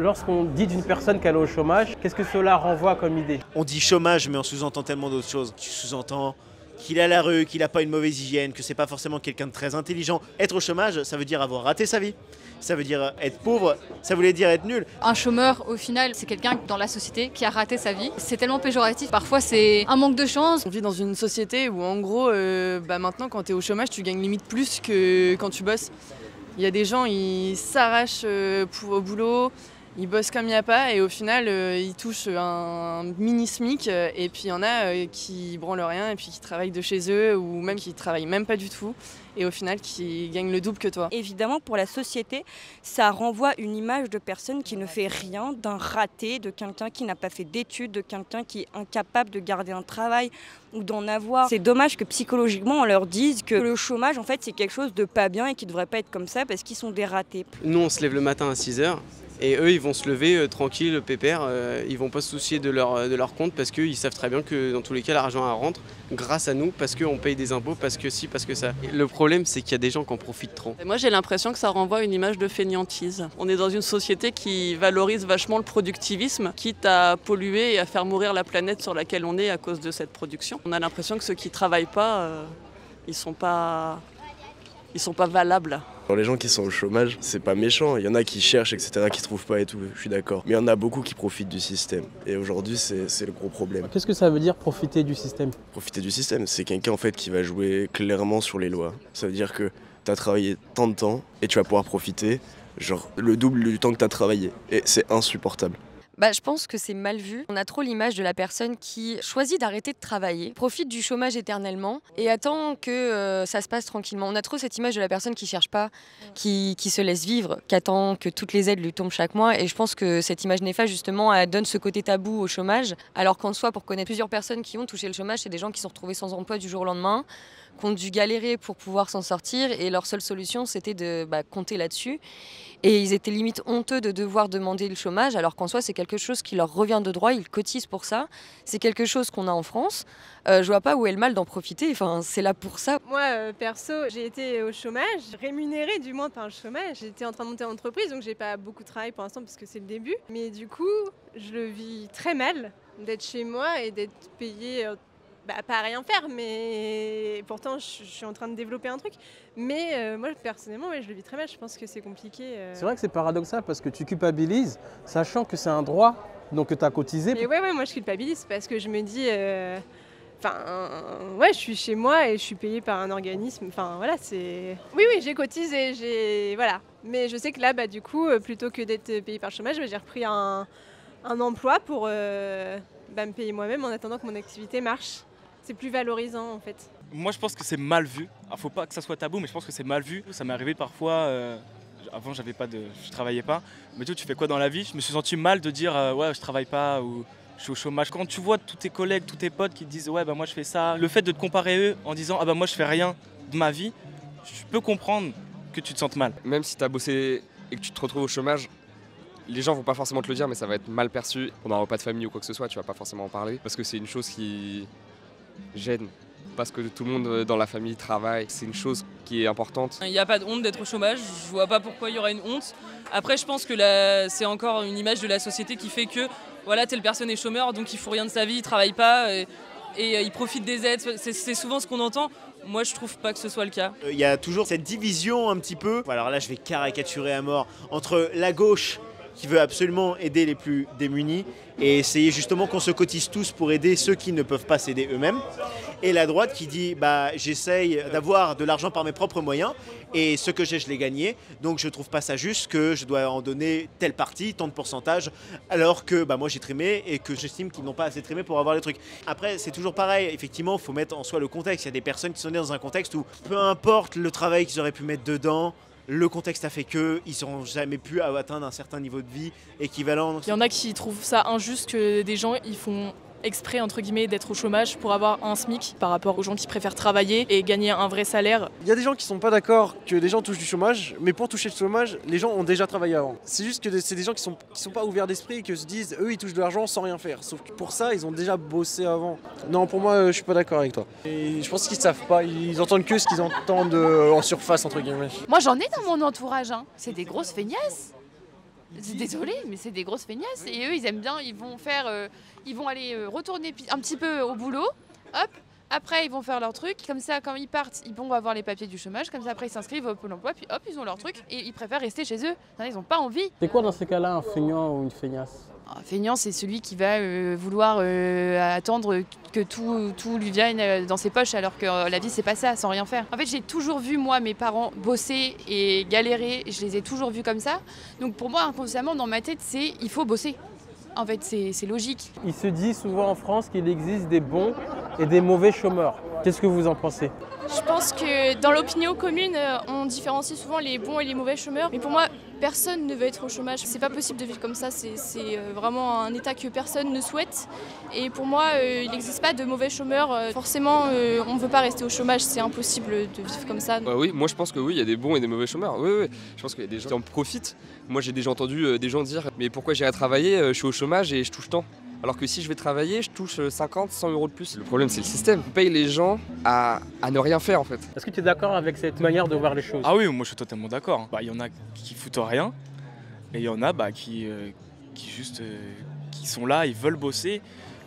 Lorsqu'on dit d'une personne qu'elle est au chômage, qu'est-ce que cela renvoie comme idée? On dit chômage, mais on sous-entend tellement d'autres choses. Tu sous-entends qu'il est à la rue, qu'il n'a pas une mauvaise hygiène, que c'est pas forcément quelqu'un de très intelligent. Être au chômage, ça veut dire avoir raté sa vie. Ça veut dire être pauvre, ça voulait dire être nul. Un chômeur, au final, c'est quelqu'un dans la société qui a raté sa vie. C'est tellement péjoratif. Parfois, c'est un manque de chance. On vit dans une société où, en gros, maintenant, quand tu es au chômage, tu gagnes limite plus que quand tu bosses. Il y a des gens, ils s'arrachent au boulot, ils bossent comme il n'y a pas, et au final, ils touchent un mini SMIC. Et puis, il y en a qui branlent rien, et puis qui travaillent de chez eux, ou même qui travaillent même pas du tout. Et au final qui gagne le double que toi. Évidemment, pour la société, ça renvoie une image de personne qui ne fait rien, d'un raté, de quelqu'un qui n'a pas fait d'études, de quelqu'un qui est incapable de garder un travail ou d'en avoir. C'est dommage que psychologiquement, on leur dise que le chômage, en fait, c'est quelque chose de pas bien et qui ne devrait pas être comme ça parce qu'ils sont des ratés. Nous, on se lève le matin à 6h. Et eux, ils vont se lever tranquille, pépère, ils vont pas se soucier de leur compte parce qu'ils savent très bien que dans tous les cas, l'argent rentre grâce à nous, parce qu'on paye des impôts, parce que si, parce que ça. Le problème, c'est qu'il y a des gens qui en profitent trop. Moi, j'ai l'impression que ça renvoie une image de fainéantise. On est dans une société qui valorise vachement le productivisme, quitte à polluer et à faire mourir la planète sur laquelle on est à cause de cette production. On a l'impression que ceux qui travaillent pas, ils sont pas valables. Les gens qui sont au chômage, c'est pas méchant. Il y en a qui cherchent, etc., qui trouvent pas et tout, je suis d'accord. Mais il y en a beaucoup qui profitent du système. Et aujourd'hui, c'est le gros problème. Qu'est-ce que ça veut dire profiter du système? Profiter du système, c'est quelqu'un en fait qui va jouer clairement sur les lois. Ça veut dire que tu as travaillé tant de temps et tu vas pouvoir profiter, genre le double du temps que tu as travaillé. Et c'est insupportable. Je pense que c'est mal vu. On a trop l'image de la personne qui choisit d'arrêter de travailler, profite du chômage éternellement et attend que ça se passe tranquillement. On a trop cette image de la personne qui cherche pas, qui se laisse vivre, qui attend que toutes les aides lui tombent chaque mois. Et je pense que cette image néfaste, justement, elle donne ce côté tabou au chômage. Alors qu'en soi, pour connaître plusieurs personnes qui ont touché le chômage, c'est des gens qui se sont retrouvés sans emploi du jour au lendemain, qui ont dû galérer pour pouvoir s'en sortir. Et leur seule solution, c'était de compter là-dessus. Et ils étaient limite honteux de devoir demander le chômage, alors qu'en soi, c'est quelque chose qui leur revient de droit, ils cotisent pour ça. C'est quelque chose qu'on a en France. Je vois pas où est le mal d'en profiter, enfin, c'est là pour ça. Moi, perso, j'ai été au chômage, rémunérée du moins par le chômage. J'étais en train de monter en entreprise, donc j'ai pas beaucoup de travail pour l'instant parce que c'est le début. Mais du coup, je le vis très mal d'être chez moi et d'être payée... pas à rien faire, mais pourtant je suis en train de développer un truc. Mais moi personnellement, je le vis très mal, je pense que c'est compliqué. C'est vrai que c'est paradoxal parce que tu culpabilises, sachant que c'est un droit, donc que tu as cotisé. Mais ouais, moi je culpabilise parce que je me dis, je suis chez moi et je suis payée par un organisme. Enfin voilà, c'est. Oui, j'ai cotisé, voilà. Mais je sais que là, du coup, plutôt que d'être payée par le chômage, j'ai repris un emploi pour me payer moi-même en attendant que mon activité marche. C'est plus valorisant en fait. Moi je pense que c'est mal vu. Alors, faut pas que ça soit tabou, mais je pense que c'est mal vu. Ça m'est arrivé parfois, avant je travaillais pas. Mais tu fais quoi dans la vie? Je me suis senti mal de dire ouais je travaille pas ou je suis au chômage. Quand tu vois tous tes collègues, tous tes potes qui te disent ouais moi je fais ça, le fait de te comparer eux en disant moi je fais rien de ma vie, je peux comprendre que tu te sentes mal. Même si tu as bossé et que tu te retrouves au chômage, les gens vont pas forcément te le dire, mais ça va être mal perçu. Pendant un repas de famille ou quoi que ce soit, tu vas pas forcément en parler parce que c'est une chose qui gêne, parce que tout le monde dans la famille travaille, c'est une chose qui est importante. Il n'y a pas de honte d'être au chômage, je vois pas pourquoi il y aurait une honte. Après je pense que c'est encore une image de la société qui fait que voilà, telle personne est chômeur donc il faut rien de sa vie, il travaille pas et il profite des aides, c'est souvent ce qu'on entend. Moi je trouve pas que ce soit le cas. Il y a toujours cette division un petit peu, alors là je vais caricaturer à mort, entre la gauche qui veut absolument aider les plus démunis et essayer justement qu'on se cotise tous pour aider ceux qui ne peuvent pas s'aider eux-mêmes. Et la droite qui dit j'essaye d'avoir de l'argent par mes propres moyens et ce que j'ai je l'ai gagné, donc je trouve pas ça juste que je dois en donner telle partie, tant de pourcentage, alors que moi j'ai trimé et que j'estime qu'ils n'ont pas assez trimé pour avoir les trucs. Après c'est toujours pareil, effectivement il faut mettre en soi le contexte. Il y a des personnes qui sont nées dans un contexte où peu importe le travail qu'ils auraient pu mettre dedans, le contexte a fait qu'ils n'auront jamais pu atteindre un certain niveau de vie équivalent. Il y en a qui trouvent ça injuste que des gens ils font exprès entre guillemets d'être au chômage pour avoir un SMIC par rapport aux gens qui préfèrent travailler et gagner un vrai salaire. Il y a des gens qui sont pas d'accord que des gens touchent du chômage, mais pour toucher le chômage, les gens ont déjà travaillé avant. C'est juste que c'est des gens qui sont pas ouverts d'esprit et qui se disent eux ils touchent de l'argent sans rien faire. Sauf que pour ça ils ont déjà bossé avant. Non, pour moi je suis pas d'accord avec toi. Et je pense qu'ils savent pas, ils entendent que ce qu'ils entendent en surface entre guillemets. Moi j'en ai dans mon entourage, c'est des grosses feignasses. Désolée, mais c'est des grosses feignasses. Et eux, ils aiment bien, ils vont aller retourner un petit peu au boulot, hop. Après, ils vont faire leur truc. Comme ça, quand ils partent, ils vont avoir les papiers du chômage. Comme ça, après, ils s'inscrivent au Pôle emploi. Puis hop, ils ont leur truc. Et ils préfèrent rester chez eux. Ils n'ont pas envie. C'est quoi dans ces cas-là un feignant ou une feignasse? Un feignant, c'est celui qui va vouloir attendre que tout lui vienne dans ses poches, alors que la vie, c'est pas ça, sans rien faire. En fait, j'ai toujours vu, moi, mes parents bosser et galérer. Je les ai toujours vus comme ça. Donc pour moi, inconsciemment, dans ma tête, c'est il faut bosser. En fait, c'est logique. Il se dit souvent en France qu'il existe des bons et des mauvais chômeurs. Qu'est-ce que vous en pensez? Je pense que dans l'opinion commune, on différencie souvent les bons et les mauvais chômeurs. Mais pour moi, personne ne veut être au chômage. C'est pas possible de vivre comme ça. C'est vraiment un état que personne ne souhaite. Et pour moi, il n'existe pas de mauvais chômeurs. Forcément, on ne veut pas rester au chômage. C'est impossible de vivre comme ça. Oui, moi je pense que oui, il y a des bons et des mauvais chômeurs. Oui. Je pense qu'il y a des gens qui en profitent. Moi j'ai déjà entendu des gens dire mais pourquoi j'irai travailler, je suis au chômage et je touche tant. Alors que si je vais travailler, je touche 50, 100 euros de plus. Le problème, c'est le système. On paye les gens à ne rien faire, en fait. Est-ce que tu es d'accord avec cette manière de voir les choses? Ah oui, moi je suis totalement d'accord. Il y en a qui foutent rien et il y en a qui sont là, ils veulent bosser.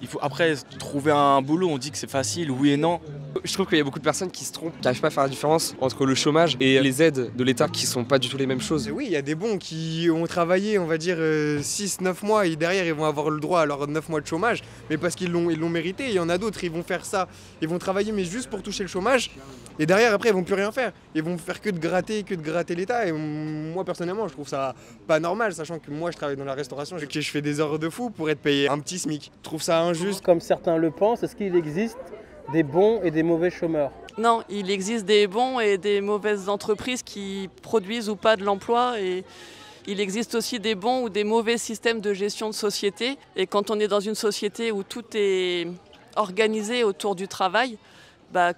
Il faut après trouver un boulot, on dit que c'est facile, oui et non. Je trouve qu'il y a beaucoup de personnes qui se trompent, qui n'arrivent pas à faire la différence entre le chômage et les aides de l'État qui sont pas du tout les mêmes choses. Oui, il y a des bons qui ont travaillé, on va dire, 6-9 mois et derrière ils vont avoir le droit à leurs 9 mois de chômage, mais parce qu'ils l'ont mérité. Il y en a d'autres, ils vont faire ça, ils vont travailler mais juste pour toucher le chômage et derrière après ils vont plus rien faire. Ils vont faire que de gratter l'État et moi personnellement je trouve ça pas normal, sachant que moi je travaille dans la restauration, je fais des heures de fou pour être payé un petit SMIC. Je trouve ça injuste. Comme certains le pensent, est-ce qu'il existe des bons et des mauvais chômeurs? Non, il existe des bons et des mauvaises entreprises qui produisent ou pas de l'emploi. Et il existe aussi des bons ou des mauvais systèmes de gestion de société. Et quand on est dans une société où tout est organisé autour du travail,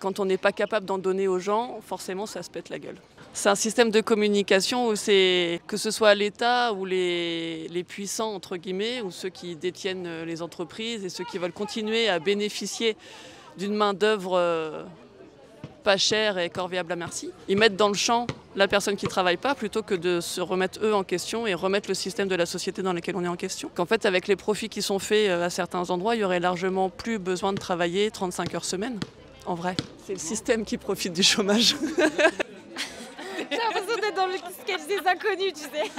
quand on n'est pas capable d'en donner aux gens, forcément ça se pète la gueule. C'est un système de communication où c'est, que ce soit l'État ou les puissants, entre guillemets, ou ceux qui détiennent les entreprises et ceux qui veulent continuer à bénéficier d'une main-d'œuvre pas chère et corvéable à merci. Ils mettent dans le champ la personne qui ne travaille pas plutôt que de se remettre eux en question et remettre le système de la société dans lequel on est en question. Qu'en fait, avec les profits qui sont faits à certains endroits, il y aurait largement plus besoin de travailler 35 heures semaine. En vrai, c'est le système qui profite du chômage. J'ai l'impression d'être dans le sketch des inconnus, tu sais.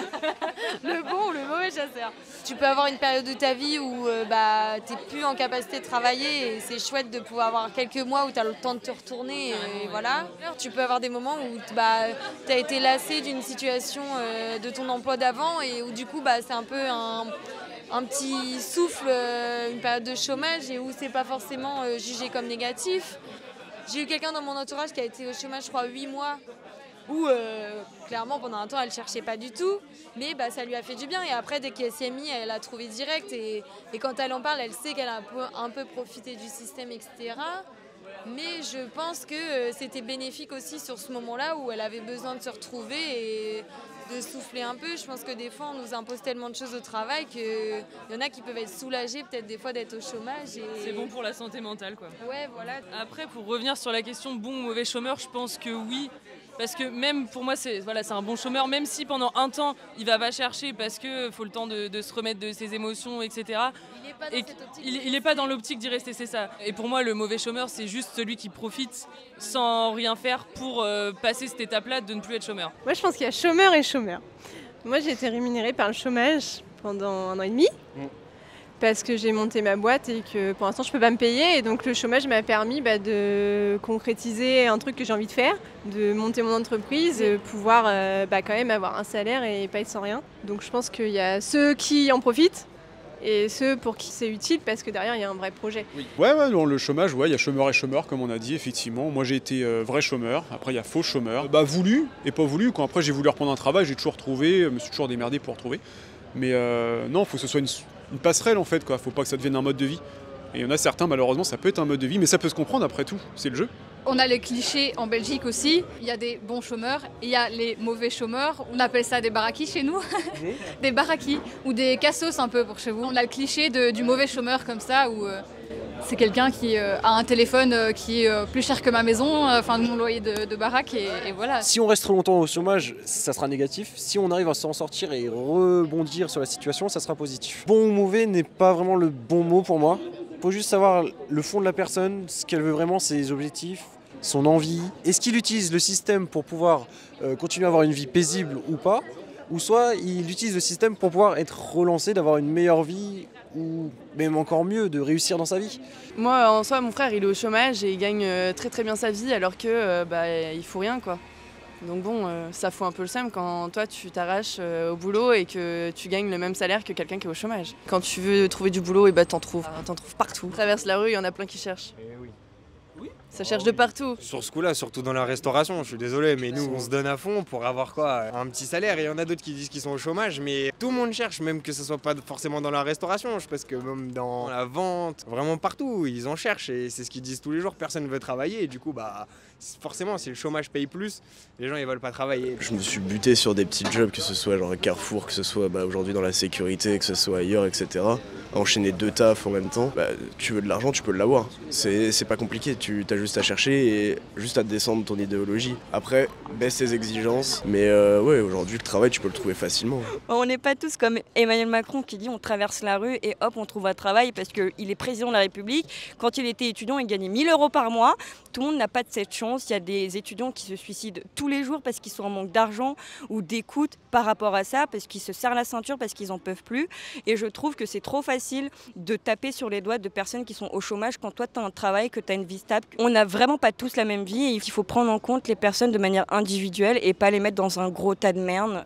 Le bon ou le mauvais chasseur. Tu peux avoir une période de ta vie où t'es plus en capacité de travailler et c'est chouette de pouvoir avoir quelques mois où tu as le temps de te retourner et voilà. Tu peux avoir des moments où tu as été lassé d'une situation de ton emploi d'avant et où du coup c'est un peu un petit souffle, une période de chômage et où c'est pas forcément jugé comme négatif. J'ai eu quelqu'un dans mon entourage qui a été au chômage, je crois, 8 mois. Où clairement pendant un temps elle cherchait pas du tout, mais ça lui a fait du bien et après dès qu'elle s'y est mise elle a trouvé direct et quand elle en parle elle sait qu'elle a un peu profité du système etc. Mais je pense que c'était bénéfique aussi sur ce moment-là où elle avait besoin de se retrouver et de souffler un peu. Je pense que des fois on nous impose tellement de choses au travail qu'il y en a qui peuvent être soulagés peut-être des fois d'être au chômage. C'est bon pour la santé mentale quoi. Ouais voilà. Après pour revenir sur la question bon ou mauvais chômeur, je pense que oui. Parce que même pour moi, c'est un bon chômeur, même si pendant un temps, il va chercher parce qu'il faut le temps de se remettre de ses émotions, etc. Il n'est pas dans l'optique d'y rester, c'est ça. Et pour moi, le mauvais chômeur, c'est juste celui qui profite sans rien faire pour passer cette étape-là de ne plus être chômeur. Moi, je pense qu'il y a chômeur et chômeur. Moi, j'ai été rémunérée par le chômage pendant 1 an et demi. Parce que j'ai monté ma boîte et que pour l'instant je peux pas me payer et donc le chômage m'a permis de concrétiser un truc que j'ai envie de faire, de monter mon entreprise, pouvoir quand même avoir un salaire et pas être sans rien. Donc je pense qu'il y a ceux qui en profitent et ceux pour qui c'est utile parce que derrière il y a un vrai projet. Oui. Ouais, dans le chômage, il y a chômeur et chômeur comme on a dit effectivement. Moi j'ai été vrai chômeur, après il y a faux chômeur. Voulu et pas voulu. Quand après j'ai voulu reprendre un travail, j'ai toujours trouvé, je me suis toujours démerdé pour retrouver. Mais non, il faut que ce soit une passerelle en fait, quoi. Faut pas que ça devienne un mode de vie. Et il y en a certains, malheureusement, ça peut être un mode de vie, mais ça peut se comprendre après tout, c'est le jeu. On a les clichés en Belgique aussi, il y a des bons chômeurs, il y a les mauvais chômeurs, on appelle ça des baraquis chez nous, des baraquis ou des cassos un peu pour chez vous. On a le cliché du mauvais chômeur comme ça où C'est quelqu'un qui a un téléphone qui est plus cher que ma maison, enfin mon loyer de baraque et voilà. Si on reste trop longtemps au chômage, ça sera négatif. Si on arrive à s'en sortir et rebondir sur la situation, ça sera positif. Bon ou mauvais n'est pas vraiment le bon mot pour moi. Il faut juste savoir le fond de la personne, ce qu'elle veut vraiment, ses objectifs, son envie. Est-ce qu'il utilise le système pour pouvoir continuer à avoir une vie paisible ou pas? Ou soit il utilise le système pour pouvoir être relancé, d'avoir une meilleure vie ou même encore mieux, de réussir dans sa vie. Moi, en soi, mon frère, il est au chômage et il gagne très très bien sa vie alors que il faut rien, quoi. Donc bon, ça fout un peu le seum quand toi tu t'arraches au boulot et que tu gagnes le même salaire que quelqu'un qui est au chômage. Quand tu veux trouver du boulot, t'en trouves partout. Tu traverses la rue, il y en a plein qui cherchent. Ça cherche de partout. Sur ce coup-là, surtout dans la restauration, je suis désolé, mais nous on se donne à fond pour avoir quoi? Un petit salaire. Et il y en a d'autres qui disent qu'ils sont au chômage, mais tout le monde cherche, même que ce soit pas forcément dans la restauration. Je pense que même dans la vente, vraiment partout, ils en cherchent et c'est ce qu'ils disent tous les jours, personne ne veut travailler. Et du coup, forcément, si le chômage paye plus, les gens ils veulent pas travailler. Je me suis buté sur des petits jobs, que ce soit genre Carrefour, que ce soit aujourd'hui dans la sécurité, que ce soit ailleurs, etc. Enchaîner 2 tafs en même temps, tu veux de l'argent, tu peux l'avoir. C'est pas compliqué, tu as juste à chercher et juste à descendre ton idéologie. Après, baisse tes exigences, mais ouais, aujourd'hui le travail tu peux le trouver facilement. On n'est pas tous comme Emmanuel Macron qui dit on traverse la rue et hop on trouve un travail parce qu'il est président de la République. Quand il était étudiant, il gagnait 1 000 € par mois. Tout le monde n'a pas de cette chance. Il y a des étudiants qui se suicident tous les jours parce qu'ils sont en manque d'argent ou d'écoute par rapport à ça, parce qu'ils se serrent la ceinture, parce qu'ils en peuvent plus. Et je trouve que c'est trop facile de taper sur les doigts de personnes qui sont au chômage quand toi tu as un travail, que tu as une vie stable. On n'a vraiment pas tous la même vie et il faut prendre en compte les personnes de manière individuelle et pas les mettre dans un gros tas de merde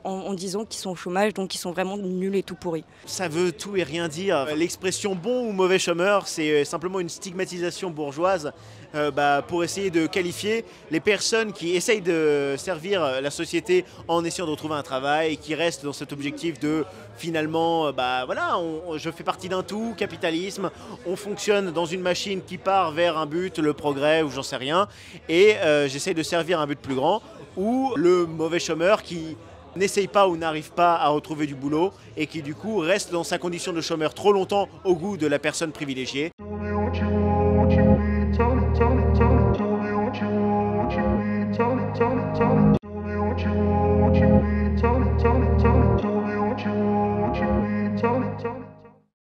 en disant qu'ils sont au chômage, donc ils sont vraiment nuls et tout pourris. Ça veut tout et rien dire. L'expression bon ou mauvais chômeur, c'est simplement une stigmatisation bourgeoise pour essayer de qualifier les personnes qui essayent de servir la société en essayant de retrouver un travail et qui restent dans cet objectif de finalement, je fais partie d'un tout, capitalisme, on fonctionne dans une machine qui part vers un but, le progrès ou j'en sais rien, et j'essaye de servir un but plus grand, ou le mauvais chômeur qui n'essaye pas ou n'arrive pas à retrouver du boulot et qui du coup reste dans sa condition de chômeur trop longtemps au goût de la personne privilégiée. Tell me what you mean, tell me what you mean, tell me.